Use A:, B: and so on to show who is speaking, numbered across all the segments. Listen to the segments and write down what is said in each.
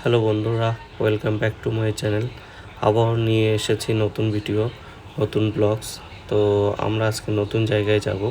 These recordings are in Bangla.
A: হ্যালো বন্ধুরা, welcome back to my channel. আবার নিয়ে এসেছি নতুন ভিডিও, নতুন ব্লগস। তো আমরা আজকে নতুন জায়গায় যাব।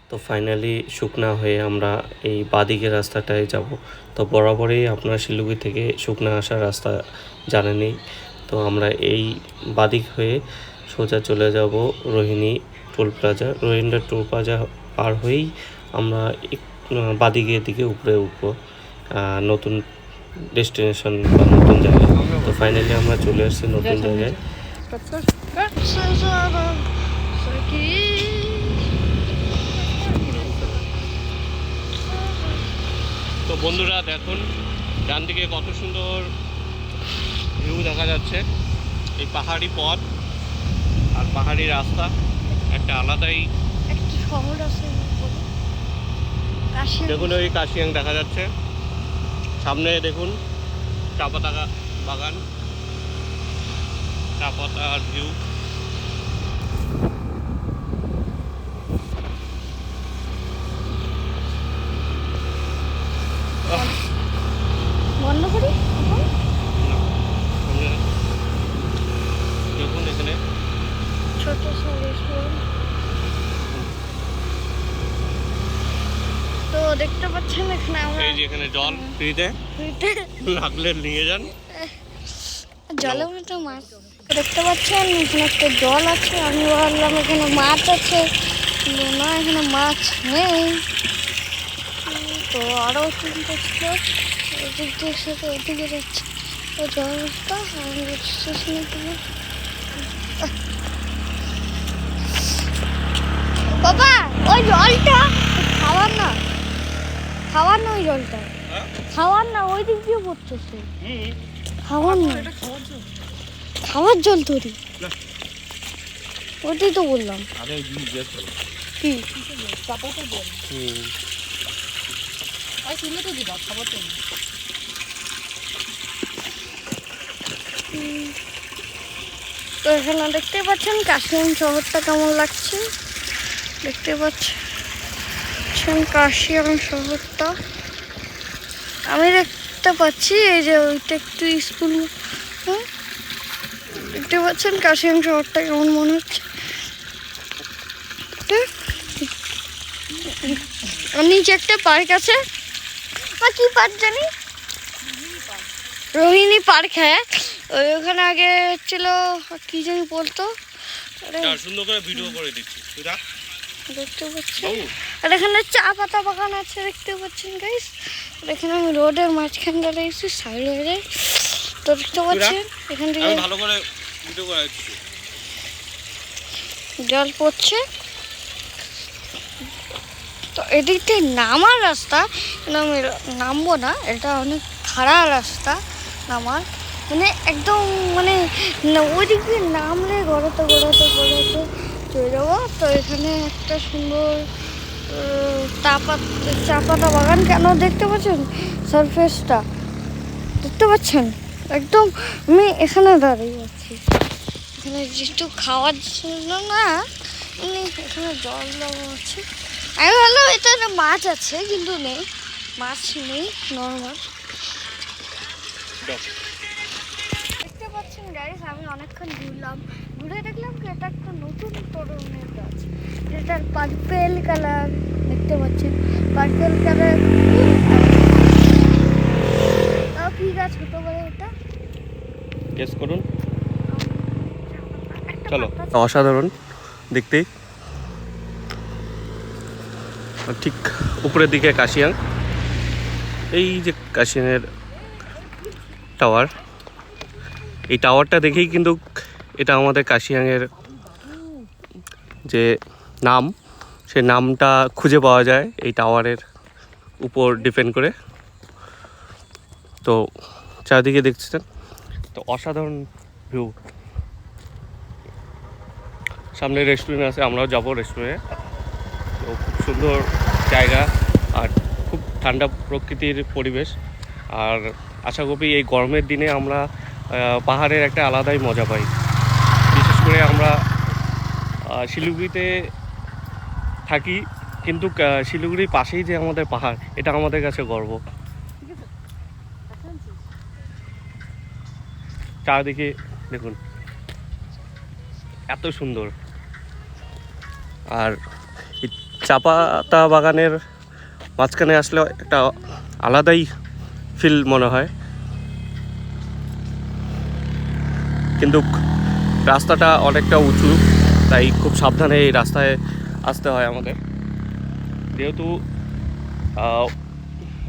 A: তো ফাইনালি শুকনা হয়ে আমরা এই বাদিকের রাস্তাটায় যাব। তো বরাবরই আপনার শিলিগুড়ি থেকে শুকনা আসার রাস্তা জানেনই। তো আমরা এই বাদিক হয়ে সোজা চলে যাব Rohini toll plaza. Rohini toll plaza পার হয়েই আমরা বাদিকের দিকে উপরে উঠবো নতুন ডেস্টিনেশন বা নতুন জায়গায়। তো ফাইনালি আমরা চলে আসছি নতুন জায়গায়। তো বন্ধুরা দেখুন, ডান দিকে কত সুন্দর ভিউ দেখা যাচ্ছে। এই পাহাড়ি পথ আর পাহাড়ি রাস্তা, একটা আলাদাই
B: শহর আছে।
A: দেখুন ওই কাশিয়াং দেখা যাচ্ছে সামনে। দেখুন চা পাতা বাগান, চা পাতার ভিউ।
B: বন্ধ করি
A: দেখুন এখানে
B: ছোট রেস্টুরেন্ট। তো দেখতে পাচ্ছেন এখানে আমরা
A: এই যে এখানে জল ফ্রিতে লাগলে নিয়ে যান।
B: জলের মধ্যে মাছ দেখতে পাচ্ছেন। এখানে একটা জল আছে, আমি ভাবলাম এখানে মাছ আছে, না এখানে মাছ নেই। তো আরও তিনটে ছিল, এদিক দিয়ে সাথে ওদিকে যাচ্ছে। তো জলটা স্টেশনে গেলে বাবা ওই জলটা খাওয়ার না, খাওয়ার না, ওই জলটা খাওয়ার না, ওই দিক দিয়ে পড়তেছে। খাওয়ার না, খাওয়ার জল তৈরি, ওইটাই তো বললাম। কি তো এখানে দেখতে পাচ্ছেন কাশিয়াং শহরটা কেমন লাগছে। দেখতে পাচ্ছেন কাশিয়াং শহরটা। আমি দেখতে পাচ্ছি এই যে ওইটা একটু স্কুল। দেখতে পাচ্ছেন কাশিয়াং শহরটা কেমন মনে হচ্ছে। নিচে একটা পার্ক আছে, বা কি পার্ক জানি, রোহিণী পার্ক। হ্যাঁ, ওখানে আগে ছিল কি জানি বলতো।
A: সুন্দর করে ভিডিও করে দিচ্ছি,
B: দেখতে পাচ্ছেন। আর এখানে চা পাতা বাগান আছে, দেখতে পাচ্ছেন গাইস। আর এখানে আমি রোডের মাঝখানে দাঁড়িয়েছি, সাইড হয়ে। তো দেখতে পাচ্ছেন এখান থেকে
A: ভালো করে ভিডিও করা হচ্ছে,
B: জল পড়ছে। তো এদিক থেকে নামার রাস্তা, কিন্তু আমি নামবো না, এটা অনেক খারাপ রাস্তা নামার। মানে একদম মানে ওই দিক দিয়ে নামলে গড়াতে গড়াতে গড়াতে চলে যাবো। তো এখানে একটা সুন্দর চা পাতা বাগান। কেন দেখতে পাচ্ছেন সারফেসটা, দেখতে পাচ্ছেন একদম। আমি এখানে দাঁড়িয়ে আছি, এখানে যেহেতু খাওয়ার জন্য না, এখানে জল দেওয়া আছে। আমি ভাবলাম এটা মাছ আছে, কিন্তু নেই, মাছ নেই, নর্মাল। দেখতে পাচ্ছেন গাইস, আমি অনেকক্ষণ ঘুরলাম, ঘুরে দেখলাম কি এটা একটা নতুন ধরনের গাছ, যেটার পার্পেল কালার। দেখতে পাচ্ছেন পার্পেল কালার। তাও কি গাছ হতে পারে এটা,
A: গেস করুন। চলো, অসাধারণ দেখতে। ঠিক উপরের দিকে কাশিয়াং, এই যে কাশিয়াংয়ের টাওয়ার। এই টাওয়ারটা দেখেই কিন্তু এটা আমাদের কাশিয়াংয়ের যে নাম, সে নামটা খুঁজে পাওয়া যায় এই টাওয়ারের উপর ডিপেন্ড করে। তো চারদিকে দেখছেন তো অসাধারণ ভিউ। সামনে রেস্টুরেন্ট আছে, আমরাও যাবো রেস্টুরেন্টে। তো খুব সুন্দর জায়গা আর খুব ঠান্ডা প্রকৃতির পরিবেশ। আর আশা করি এই গরমের দিনে আমরা পাহাড়ের একটা আলাদাই মজা পাই। বিশেষ করে আমরা শিলিগুড়িতে থাকি, কিন্তু শিলিগুড়ির পাশেই যে আমাদের পাহাড়, এটা আমাদের কাছে গর্ব। চারদিকে দেখুন এত সুন্দর। আর এই চা পাতা বাগানের মাঝখানে আসলে একটা আলাদাই ফিল মনে হয়, কিন্তু রাস্তাটা অনেকটা উঁচু, তাই খুব সাবধানে এই রাস্তায় আসতে হয় আমাদের, যেহেতু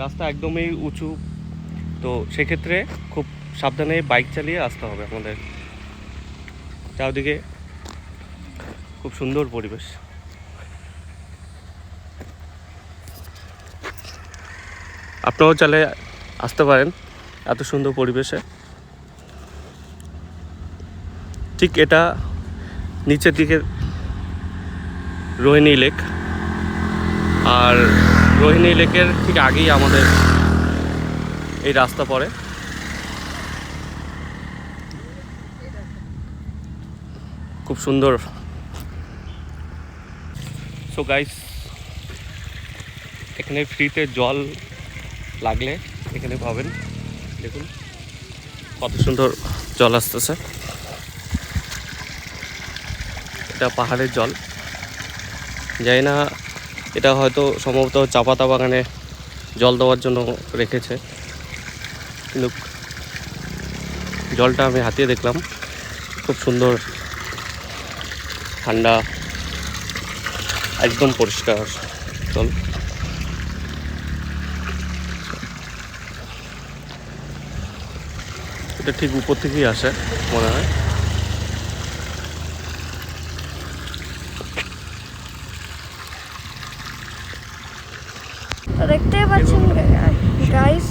A: রাস্তা একদমই উঁচু। তো সেক্ষেত্রে খুব সাবধানে বাইক চালিয়ে আসতে হবে আমাদের। চারদিকে খুব সুন্দর পরিবেশ। আপনারাও চাইলে আসতে পারেন এত সুন্দর পরিবেশে। ঠিক এটা নিচের দিকে রোহিণী লেক, আর রোহিণী লেকের ঠিক আগেই আমাদের এই রাস্তা পড়ে। খুব সুন্দর। সো গাইস, এখানে ফ্রিতে জল লাগলে এখানে পাবেন। দেখুন কত সুন্দর জল আসতেছে, এটা পাহাড়ের জল। জানি না, এটা হয়তো সম্ভবত চা পাতা বাগানে জল দেওয়ার জন্য রেখেছে, কিন্তু জলটা আমি হাতিয়ে দেখলাম, খুব সুন্দর, ঠান্ডা, একদম পরিষ্কার জল। এটা ঠিক উপর থেকেই আসে মনে হয়।
B: তো দেখতেই পাচ্ছেন গাইস,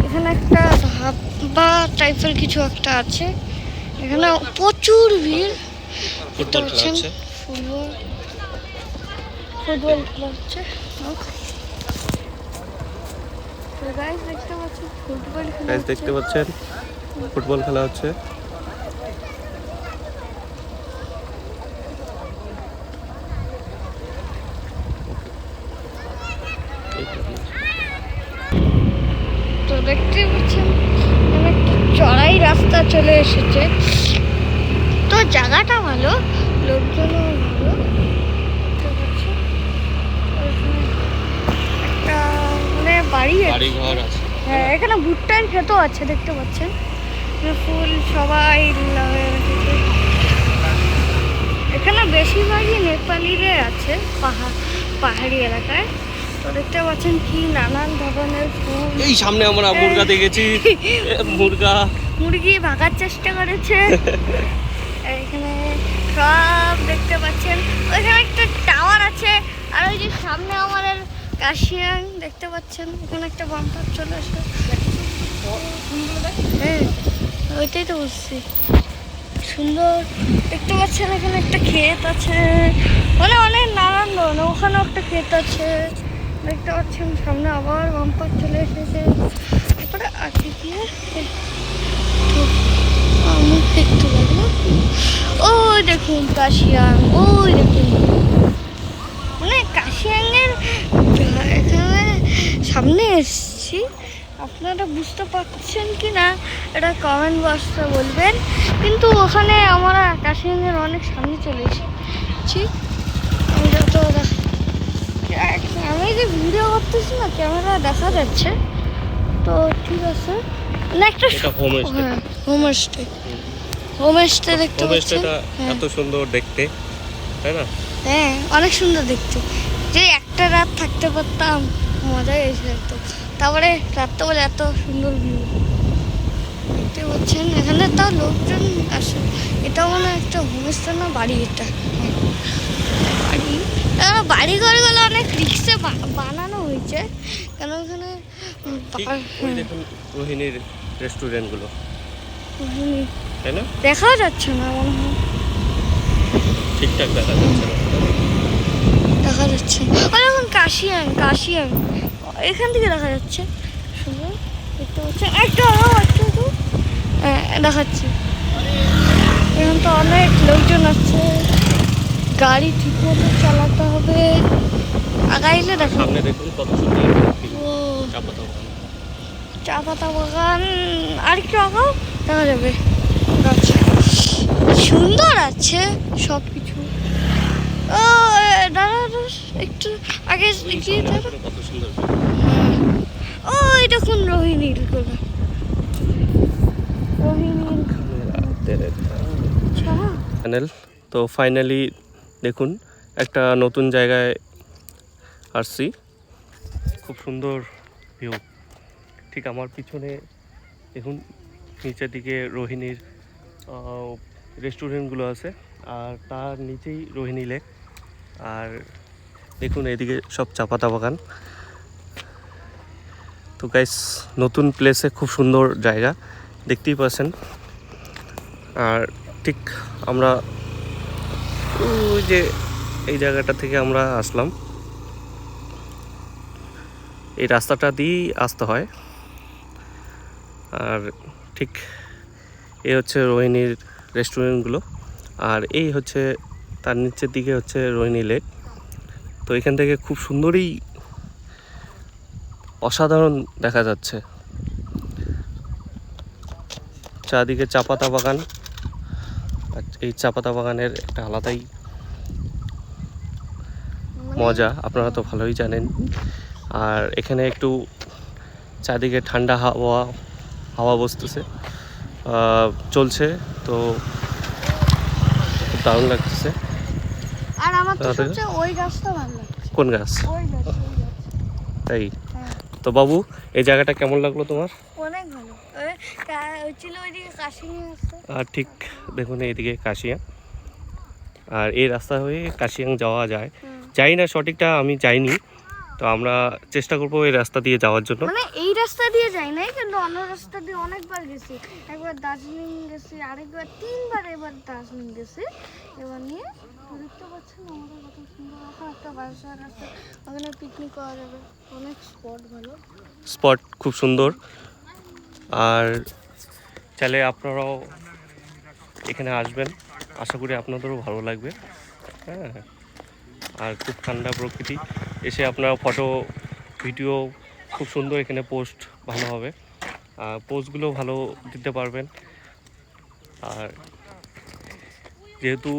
B: এখানে একটা ধাবা টাইপের কিছু একটা আছে। এখানে প্রচুর ভিড়। দেখতে পাচ্ছেন ফুটবল খেলা হচ্ছে। তো গাইস দেখতে পাচ্ছেন ফুটবল খেলা
A: গাইস দেখতে পাচ্ছেন ফুটবল খেলা হচ্ছে।
B: তো দেখতে পাচ্ছেন একটা চড়াই রাস্তা চলে এসেছে। তো জায়গাটা ভালো, লোকজনও ভালো। দেখতে পাচ্ছেন একটা মানে বাড়ি আছে। হ্যাঁ, এখানে ভুট্টার ক্ষেতও আছে দেখতে পাচ্ছেন। ফুল সবাই লাগিয়ে রেখেছে। এখানে বেশিরভাগই নেপালিরে আছে পাহাড়ি এলাকায়। তো দেখতে পাচ্ছেন কি নানান ধরনের ফুল।
A: এই সামনে আমরা মুরগা দেখেছি,
B: মুরগি ভাগার চেষ্টা করেছে। এখানে সব দেখতে পাচ্ছেন। ওইখানে একটা টাওয়ার আছে, আর ওই যে সামনে আমাদের কাশিয়াং দেখতে পাচ্ছেন। এখানে একটা বাম্পার চলে আসে। হ্যাঁ, ওইটাই তো বলছি, সুন্দর দেখতে পাচ্ছেন। এখানে একটা ক্ষেত আছে, মানে অনেক নানান ধরনের। ওখানেও একটা ক্ষেত আছে দেখতে পাচ্ছেন। সামনে আবার বাম্পার চলে এসেছে। তারপরে আগে গিয়ে আমি দেখতে পাবো। ওই দেখুন কাশিয়াং, ওই দেখুন, মানে কাশিয়াংয়ের এখানে সামনে এসছি। আপনারা বুঝতে পারছেন কি না এটা কমেন্ট বক্সে বলবেন। কিন্তু ওখানে আমরা কাশিয়াংয়ের অনেক সামনে চলে এসেছি। আমি যে ভিডিও করতেছি না, ক্যামেরা দেখা যাচ্ছে তো ঠিক আছে। না একটা হোমস্টে দেখতে পাচ্ছেন।
A: এত সুন্দর দেখতে, তাই না?
B: হ্যাঁ, অনেক সুন্দর দেখতে। যে একটা রাত থাকতে পারতাম, মজাই এসে যেত। তারপরে রাত্রেবেলা এত সুন্দর ভিউ দেখতে পাচ্ছেন। এখানে তাও লোকজন আসে। এটা মনে হয় একটা হোমস্টে না বাড়ি। এটা বাড়ি ঘরগুলো অনেক রিক্সে বানানো হয়েছে, কেন এখানে
A: রোহিণীর রেস্টুরেন্টগুলো তাই না,
B: দেখা যাচ্ছে না মনে হয়,
A: ঠিকঠাক দেখা যাচ্ছে না।
B: দেখা যাচ্ছে এখন কাশিয়াং এখান থেকে দেখা যাচ্ছে সুন্দর দেখতে পাচ্ছেন। একটা দেখাচ্ছি, এখন তো অনেক লোকজন আছে। গাড়ি ঠিক মতো চালাতে হবে। আগাইলে দেখুন
A: সামনে দেখুন কত সুন্দর
B: চা পাতা বাগান, আর একটু আগাও দেখা যাবে গাছ। সুন্দর আছে সব কিছু। ও দাঁড়া একটু আগে গিয়ে দাঁড়া।
A: কত সুন্দর
B: ওই দেখুন রোহিণীর গুলো, রোহিণীর
A: চ্যানেল। তো ফাইনালি দেখুন একটা নতুন জায়গায় আসছি, খুব সুন্দর ভিউ। ঠিক আমার পিছনে দেখুন নিচের দিকে রোহিণীর রেস্টুরেন্টগুলো আছে, আর তার নিচেই রোহিণী লেক। আর দেখুন এদিকে সব চা পাতা বাগান। তো গাইস নতুন প্লেসে খুব সুন্দর জায়গা দেখতেই পাচ্ছেন। আর ঠিক আমরা ওই যে এই জায়গাটা থেকে আমরা আসলাম, এই রাস্তাটা দিয়েই আসতে হয়। আর ঠিক এই হচ্ছে রোহিণীর রেস্টুরেন্টগুলো, আর এই হচ্ছে তার নিচের দিকে হচ্ছে রোহিণী লেক। তো এখান থেকে খুব সুন্দরই অসাধারণ দেখা যাচ্ছে, চারদিকে চা পাতা বাগান। আর এই চা পাতা বাগানের একটা আলাদাই মজা, আপনারা তো ভালোই জানেন। আর এখানে একটু চারদিকে ঠান্ডা হাওয়া হাওয়া বসতেছে, চলছে, তো খুব দারুণ লাগতেছে।
B: আর আমার তো সবচেয়ে ওই গাছটা ভালো লাগছে।
A: কোন গাছ?
B: ওই গাছ, ওই গাছ।
A: তাই?
B: হ্যাঁ
A: তো বাবু এই জায়গাটা কেমন লাগলো তোমার?
B: অনেক ভালো। ওই ছিল ওইদিকে কাশিনী আছে।
A: আর ঠিক দেখুন এইদিকে কাশিয়াং, আর এই রাস্তা হয়ে কাশিয়াং যাওয়া যায়। জানি না সঠিকটা, আমি যাইনি, তো আমরা চেষ্টা করবো এই রাস্তা দিয়ে যাওয়ার জন্য।
B: মানে এই রাস্তা দিয়ে যাই নাই, কিন্তু অন্য রাস্তা দিয়ে অনেকবার গেছি। একবার দার্জিলিং গেছি, আরেকবার 3বার এবার দার্জিলিং গেছি। এবার নিয়ে দেখতে পাচ্ছেন আমাদের কত সুন্দর একটা বাসার রাস্তা, ওখানে পিকনিক করা যাবে। অনেক স্পট ভালো,
A: স্পট খুব সুন্দর। আর চাইলে আপনারাও এখানে আসবেন, আশা করি আপনাদেরও ভালো লাগবে। হ্যাঁ, আর খুব ঠান্ডা প্রকৃতি, এসে আপনারা ফটো ভিডিও খুব সুন্দর এখানে পোস্ট ভালো হবে, আর পোস্টগুলো ভালো দিতে পারবেন। আর যেহেতু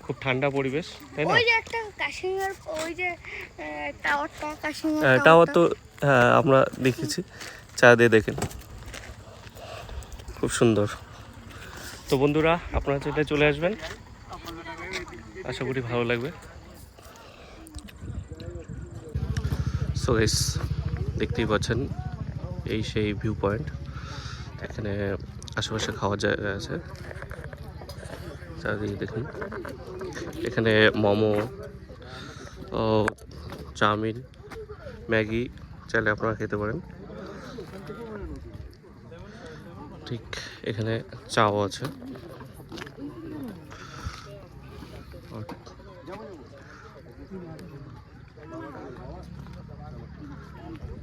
A: খুব ঠান্ডা পরিবেশ, তাই না?
B: ওই যে একটা কাশিঙ্গার, ওই যে টাওয়ারটা, কাশিঙ্গার
A: টাওয়ার তো হ্যাঁ আমরা দেখেছি, চা দিয়ে দেখেন, খুব সুন্দর। তো বন্ধুরা আপনারা চাইলে চলে আসবেন, আশা করি ভালো লাগবে। সো গাইস দেখতেই পাচ্ছেন এই সেই ভিউ পয়েন্ট, এখানে আশেপাশে খাওয়ার জায়গা আছে, চারিদিকে দেখুন। এখানে মোমো, চাউমিন, ম্যাগি চাইলে আপনারা খেতে পারেন। ঠিক এখানে চাও আছে।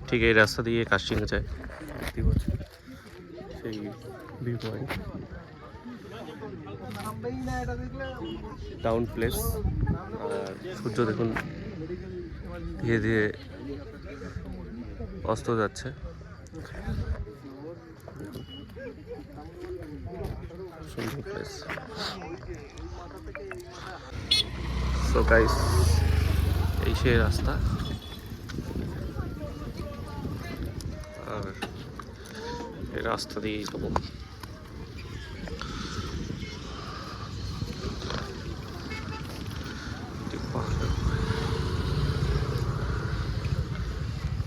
A: ঠিক এই রাস্তা দিয়ে কাশিয়াং যায়, দেখতেই পাচ্ছেন সেই ভিউ পয়েন্ট, টাউন প্লেস। আর সূর্য দেখুন ধীরে ধীরে অস্ত যাচ্ছে, সুন্দর প্লেস। সো গাইস এই সেই রাস্তা, আর এই রাস্তা দিয়েই যাবো।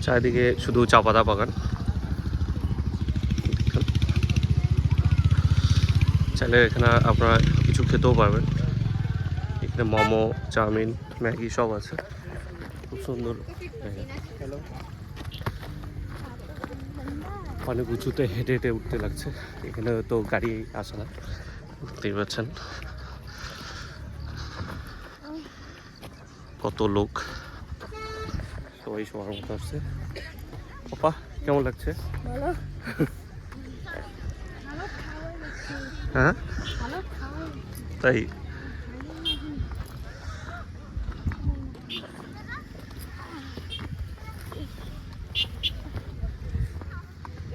A: চারিদিকে শুধু চা পাতা বাগান, চাইলে এখানে আপনারা কিছু খেতেও পারবেন। এখানে মোমো, চাউমিন, ম্যাগি সব আছে, খুব সুন্দর জায়গা। অনেক উঁচুতে হেঁটে হেঁটে উঠতে লাগছে, এখানে তো গাড়ি আসে না, দেখতেই পাচ্ছেন কত লোক, সবাই সবার মতো আসছে। পাপা কেমন লাগছে?
B: ভালো।
A: হ্যাঁ তাই?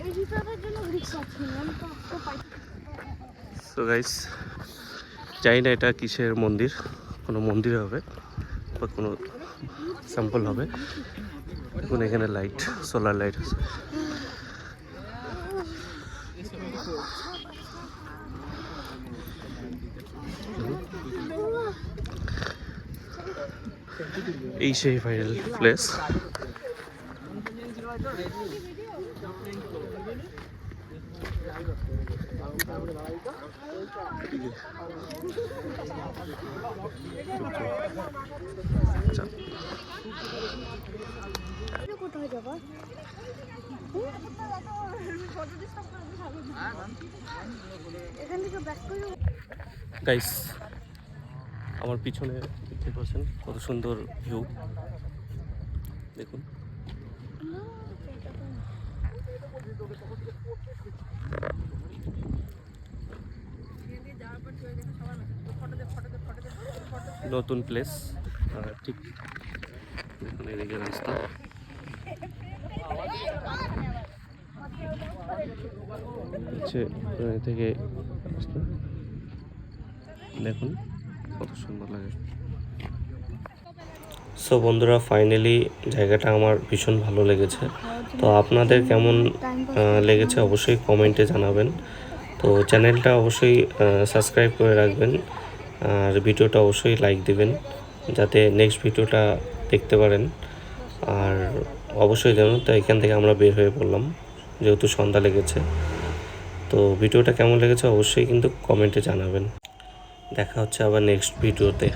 B: এডিটরের জন্য গ্রিক পাচ্ছি না, আমি তো পাই।
A: সো গাইস, জানি না এটা কিসের মন্দির, কোনো মন্দির হবে বা কোনো স্যাম্পল হবে। দেখুন এখানে লাইট, সোলার লাইট আছে। এই সেই ভাইরাল প্লেস।
B: কোথায় যাবা? এখান থেকে ব্যাক করে
A: গাইস, আমার পিছনে দেখতে পাচ্ছেন কত সুন্দর ভিউ, দেখুন। নতুন প্লেস, ঠিক দেখুন এদিকে রাস্তা। হচ্ছে থেকে রাস্তা, দেখুন কত সুন্দর লাগে। সো বন্ধুরা, ফাইনালি জায়গাটা আমার ভীষণ ভালো লেগেছে। তো আপনাদের কেমন লেগেছে অবশ্যই কমেন্টে জানাবেন। তো চ্যানেলটা অবশ্যই সাবস্ক্রাইব করে রাখবেন, আর ভিডিওটা অবশ্যই লাইক দিবেন যাতে নেক্সট ভিডিওটা দেখতে পারেন। আর অবশ্যই জানুন, তো এখান থেকে আমরা বের হয়ে পড়লাম যেহেতু সন্ধ্যা লেগেছে। তো ভিডিওটা কেমন লেগেছে অবশ্যই কিন্তু কমেন্টে জানাবেন। দেখা হচ্ছে আবার নেক্সট ভিডিওতে।